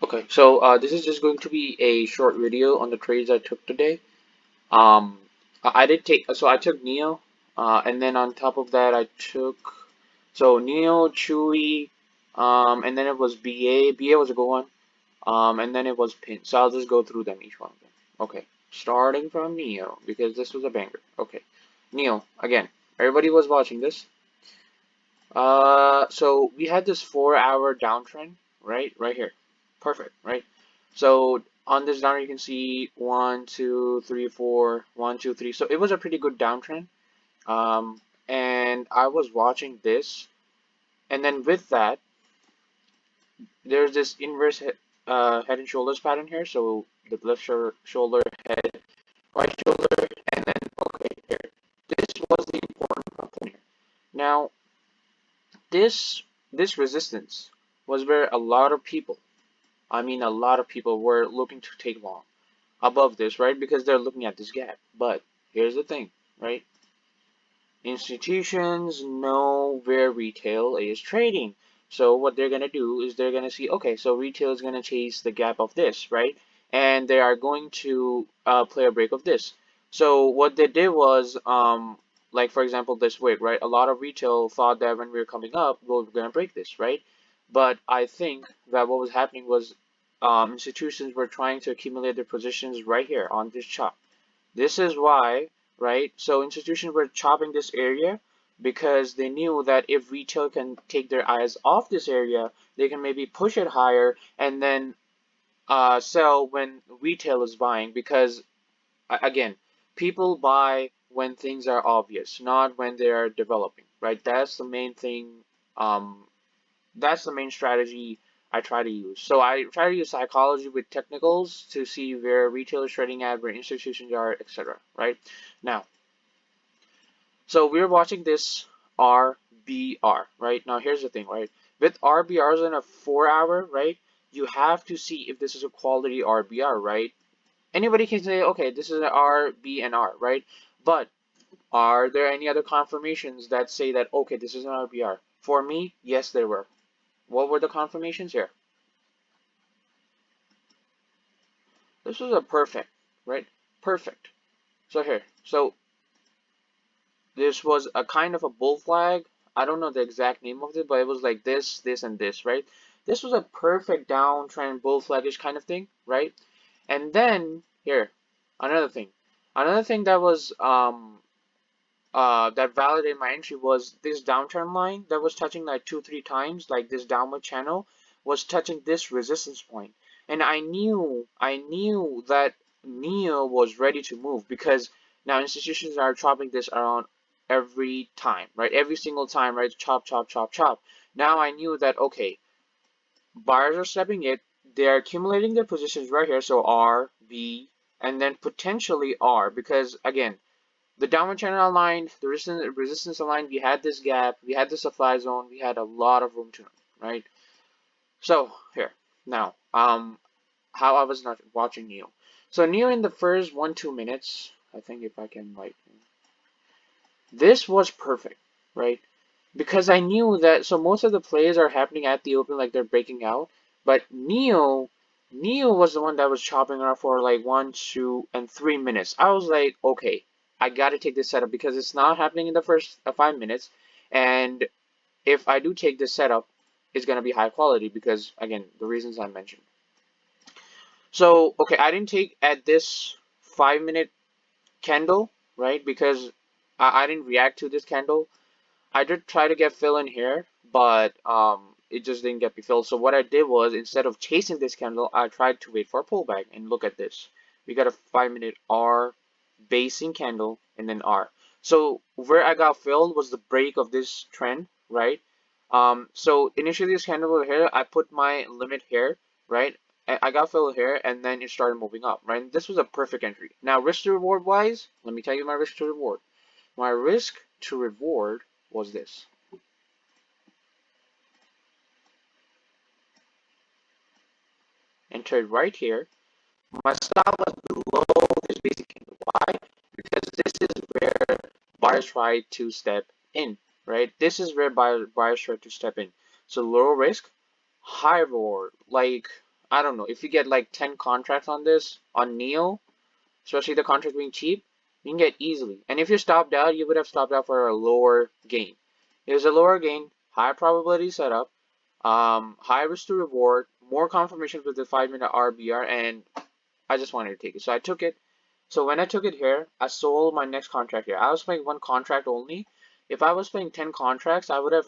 Okay, so this is just going to be a short video on the trades I took today. Um, I did take, so I took NIO, and then on top of that I took, so NIO, CHWY, and then it was BA. BA was a good one, and then it was PIN. So I'll just go through them, each one of them. Okay, starting from NIO, because this was a banger. Okay, NIO, again, everybody was watching this. So we had this 4 hour downtrend, right? Right here. Perfect, right? So on this down, you can see 1, 2, 3, 4, 1, 2, 3. So it was a pretty good downtrend. Um, and I was watching this, and then with that, there's this inverse head and shoulders pattern here. So the left shoulder, head, right shoulder, and then okay, here. This was the important component here. Now, this this resistance was where a lot of people, I mean a lot of people were looking to take long above this, right? Because they're looking at this gap. But here's the thing, right? Institutions know where retail is trading. So what they're gonna do is they're gonna see, okay, so retail is gonna chase the gap of this, right? And they are going to play a break of this. So what they did was, like for example, this week, right? A lot of retail thought that when we were coming up, we we're gonna break this, right? But I think that what was happening was institutions were trying to accumulate their positions right here on this chart. This is why, right? So institutions were chopping this area because they knew that if retail can take their eyes off this area, they can maybe push it higher and then sell when retail is buying. Because again, people buy when things are obvious, not when they are developing, right? That's the main thing. Um, that's the main strategy I try to use. So I try to use psychology with technicals to see where retail is trading at, where institutions are, etc. Right? Now, so we're watching this RBR, right? Now here's the thing, right? With RBRs in a 4 hour, right? You have to see if this is a quality RBR, right? Anybody can say, okay, this is an R, B, and R, right? But are there any other confirmations that say that, okay, this is an RBR? For me, yes, there were. What were the confirmations here? This was a perfect, right? Perfect. So here, so this was a kind of a bull flag. I don't know the exact name of it, but it was like this, and this, right? This was a perfect downtrend bull flagish kind of thing, right? And then here, another thing. Another thing that was that validated my entry was this downtrend line that was touching like 2, 3 times, like this downward channel was touching this resistance point. And I knew that NIO was ready to move because now institutions are chopping this around every time, right? Every single time, right? Chop, chop, chop, chop. Now I knew that, okay, buyers are stepping it, they're accumulating their positions right here, so R, B, and then potentially R, because again, the downward channel aligned, the resistance aligned, we had this gap, we had the supply zone, we had a lot of room to run, right? So here, now, how I was not watching NIO. So NIO in the first 1, 2 minutes, I think if I can like, this was perfect, right? Because I knew that, so most of the plays are happening at the open, like they're breaking out, but NIO was the one that was chopping around for like 1, 2, and 3 minutes. I was like, okay, I gotta take this setup because it's not happening in the first 5 minutes, and if I do take this setup, it's gonna be high quality because again, the reasons I mentioned. So okay, I didn't take at this 5 minute candle, right? Because I didn't react to this candle. I did try to get fill in here, but it just didn't get me filled. So what I did was instead of chasing this candle, I tried to wait for a pullback. And look at this. We got a 5 minute R basing candle and then R. So where I got filled was the break of this trend, right? So initially this candle over here, I put my limit here, right? I got filled here and then it started moving up, right? This was a perfect entry. Now risk to reward wise, let me tell you my risk to reward. My risk to reward was this. Entered right here. My stop was below this basic candle. Why? Because this is where buyers try to step in, right? This is where buyers try to step in. So low risk, high reward. Like I don't know, if you get like 10 contracts on this, on NIO, especially the contract being cheap, you can get easily. And if you stopped out, you would have stopped out for a lower gain. It was a lower gain, high probability setup, high risk to reward, more confirmations with the 5-minute RBR, and I just wanted to take it. So I took it. So when I took it here, I sold my next contract here. I was playing one contract only. If I was playing 10 contracts, I would have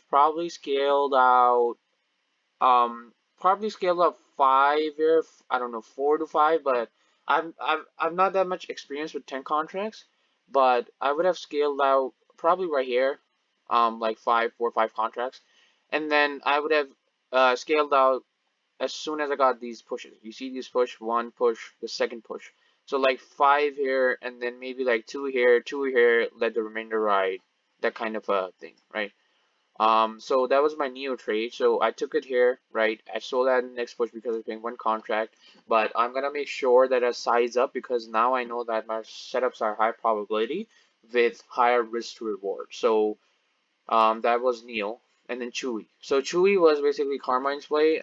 um probably scaled up 5 here. I don't know, 4 to 5, but I've not that much experience with 10 contracts, but I would have scaled out probably right here, like 5 contracts, and then I would have scaled out as soon as I got these pushes. You see these push, one push, the second push. So like 5 here, and then maybe like 2 here, 2 here, let the remainder ride, that kind of a thing, right? So that was my NIO trade. So I took it here, right? I sold that in the next push because I was paying one contract, but I'm gonna make sure that I size up because now I know that my setups are high probability with higher risk to reward. So that was NIO, and then CHWY. So CHWY was basically Carmine's play.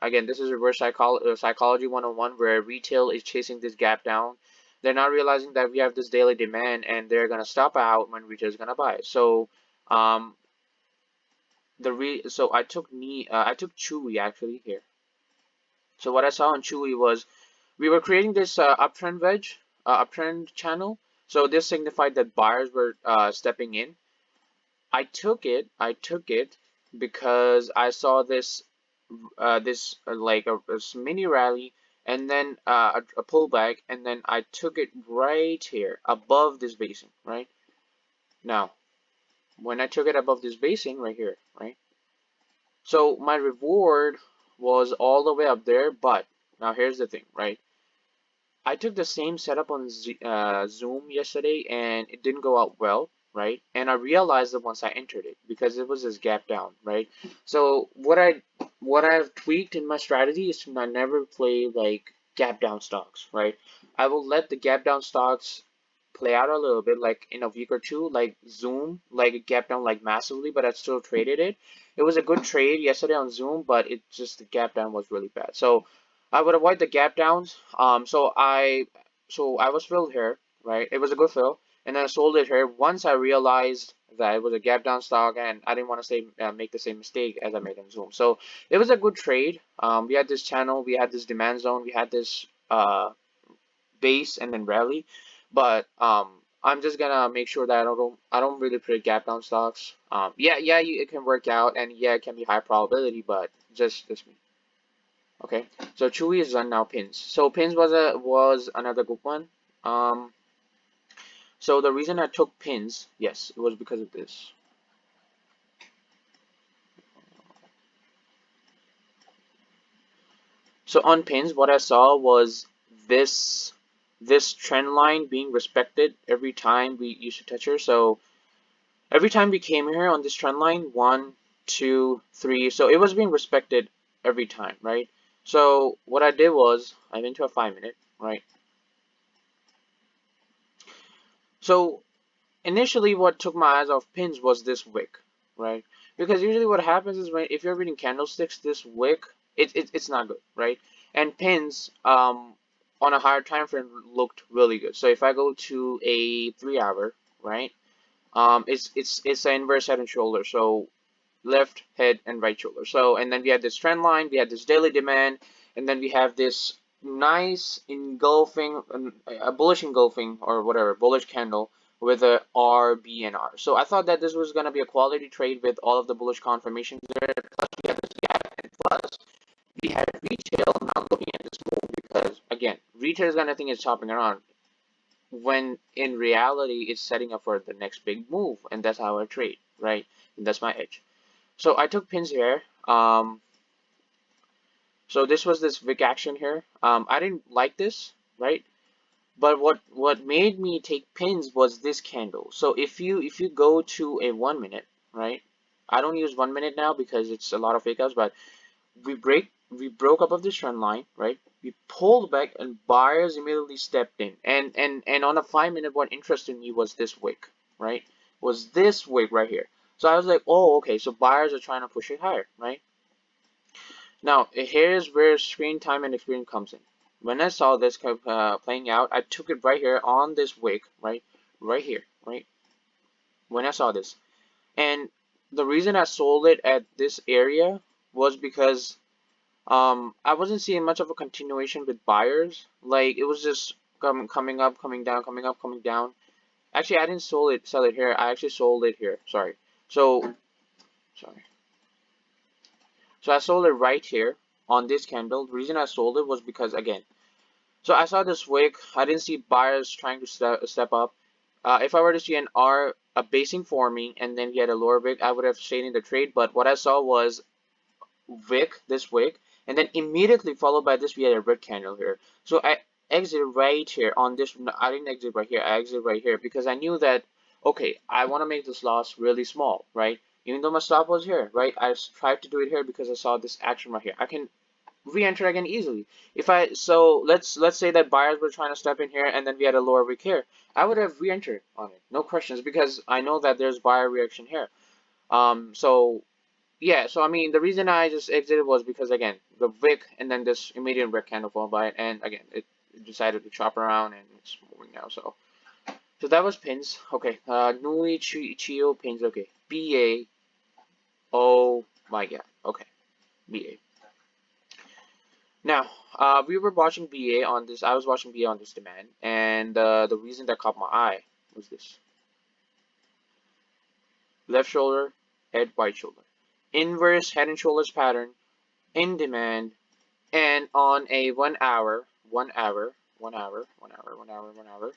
Again, this is reverse psychology 101 where retail is chasing this gap down. They're not realizing that we have this daily demand and they're gonna stop out when retail is gonna buy. So um, so I took CHWY actually here. So what I saw on CHWY was we were creating this uptrend wedge, uptrend channel. So this signified that buyers were stepping in. I took it because I saw like a mini rally and then a pullback, and then I took it right here above this basing, right? Now, when I took it above this basing right here, right? So my reward was all the way up there, but now here's the thing, right? I took the same setup on Zoom yesterday and it didn't go out well, right? And I realized that once I entered it because it was this gap down, right? So what I've tweaked in my strategy is to not never play like gap down stocks, right? I will let the gap down stocks play out a little bit, like in a week or two, like Zoom, like it gap down like massively, but I still traded it. It was a good trade yesterday on Zoom, but it just the gap down was really bad. So I would avoid the gap downs. So I was filled here, right? It was a good fill, and then I sold it here once I realized that it was a gap down stock, and I didn't want to say make the same mistake as I made in Zoom. So it was a good trade. We had this channel, we had this demand zone, we had this base, and then rally, but I'm just gonna make sure that I don't really predict gap down stocks. It can work out, and yeah, it can be high probability, but just me. Okay, so CHWY is done now. Pins. So pins was another good one. Um, so the reason I took pins, yes, it was because of this. So on pins, what I saw was this this trend line being respected every time we used to touch her. So every time we came here on this trend line, 1, 2, 3, so it was being respected every time, right? So what I did was I went to a 5-minute, right? So initially what took my eyes off pins was this wick, right? Because usually what happens is when if you're reading candlesticks, this wick it's not good, right? And pins on a higher time frame looked really good. So if I go to a 3 hour, right? It's an inverse head and shoulder. So left head and right shoulder. So and then we had this trend line, we had this daily demand, and then we have this nice engulfing, a bullish engulfing or whatever, bullish candle with a R, B, and R. So I thought that this was going to be a quality trade with all of the bullish confirmations there. Plus we had this gap, and plus we had retail not looking at this move because again, retail is going to think it's chopping around when in reality it's setting up for the next big move, and that's how I trade, right? And that's my edge. So I took pins here. So this was this wick action here. I didn't like this, right? But what made me take pins was this candle. So if you go to a 1 minute, right? I don't use 1 minute now because it's a lot of fake outs, but we broke up of this trend line, right? We pulled back and buyers immediately stepped in. And on a 5-minute, what interested me was this wick, right? Was this wick right here. So I was like, oh, okay, so buyers are trying to push it higher, right? Now, here's where screen time and experience comes in. When I saw this playing out, I took it right here on this wick, right here, right? When I saw this. And the reason I sold it at this area was because I wasn't seeing much of a continuation with buyers. Like it was just coming up, coming down, coming up, coming down. Actually, I didn't sell it here. I actually sold it here. Sorry. So, sorry. So I sold it right here on this candle. The reason I sold it was because again, so I saw this wick. I didn't see buyers trying to step up. If I were to see an R a basing forming and then get a lower wick, I would have stayed in the trade. But what I saw was this wick, and then immediately followed by this we had a red candle here. So I exited right here on this. No, I didn't exit right here. I exited right here because I knew that okay, I want to make this loss really small, right? Even though my stop was here, right? I tried to do it here because I saw this action right here. I can re-enter again easily. If I let's say that buyers were trying to step in here and then we had a lower wick here, I would have re-entered on it, no questions, because I know that there's buyer reaction here. So yeah, so I mean, the reason I just exited was because again, the wick and then this immediate red candle followed by it, and again, it decided to chop around and it's moving now. So that was pins. Okay, NIO CHWY pins. Okay, BA. Oh my God. Okay, BA. Now, we were watching BA on this. I was watching BA on this demand, and the reason that caught my eye was this: left shoulder, head, right shoulder, inverse head and shoulders pattern in demand. And on a 1 hour, 1 hour, 1 hour, 1 hour, 1 hour, 1 hour.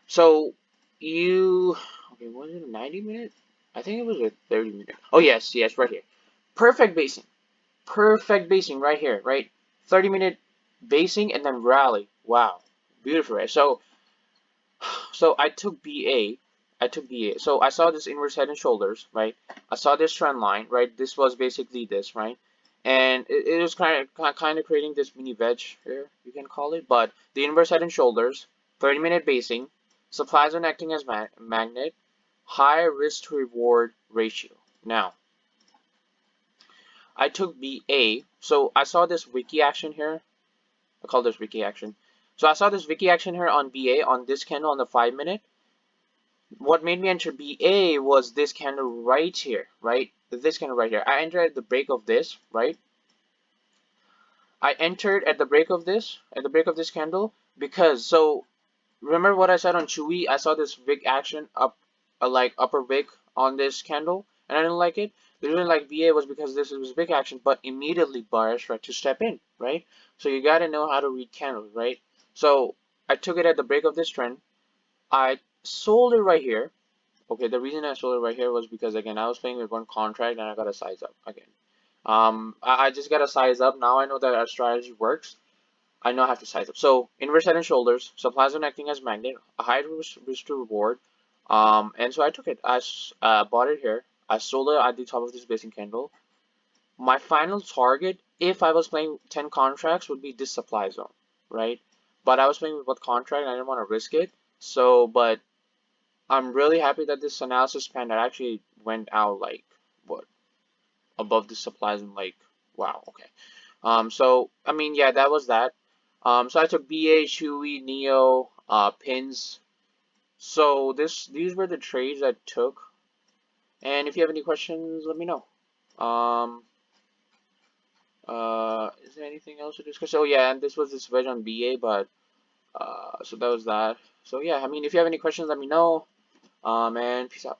So you, okay, was it a 90 minute? I think it was a 30 minute. Oh yes, yes, right here. Perfect basing right here, right? 30-minute basing and then rally. Wow, beautiful, right? So I took BA. I took BA. So I saw this inverse head and shoulders, right? I saw this trend line, right? This was basically this, right? And it was kind of creating this mini wedge here, you can call it. But the inverse head and shoulders, 30-minute basing, supply zone acting as magnet, high risk to reward ratio. Now, I took BA. So I saw this wiki action here. I call this wiki action. So I saw this wiki action here on BA on this candle on the 5 minute. What made me enter BA was this candle right here, right? This candle right here. I entered at the break of this, right? I entered at the break of this candle because, so remember what I said on CHWY? I saw this wick action up, like upper wick on this candle, and I didn't like it. The reason like BA was because this was big action, but immediately buyers tried to step in, right? So you gotta know how to read candles, right? So I took it at the break of this trend. I sold it right here. Okay, the reason I sold it right here was because again I was playing with one contract and I got to size up again. I just got to size up. Now I know that our strategy works. I know I have to size up. So inverse head and shoulders, supply zone acting as magnet, a high risk to reward. And so I took it. I bought it here. I sold it at the top of this basing candle. My final target, if I was playing 10 contracts, would be this supply zone, right? But I was playing with what contract, and I didn't want to risk it. So, but I'm really happy that this analysis pan that actually went out like what above the supplies and like wow, okay. So I mean yeah, that was that. So I took BA, CHWY, NIO, pins. So these were the trades I took. And if you have any questions, let me know. Um is there anything else to discuss? Oh yeah, and this was this wedge on BA, but so that was that. So yeah, I mean if you have any questions, let me know. And peace out.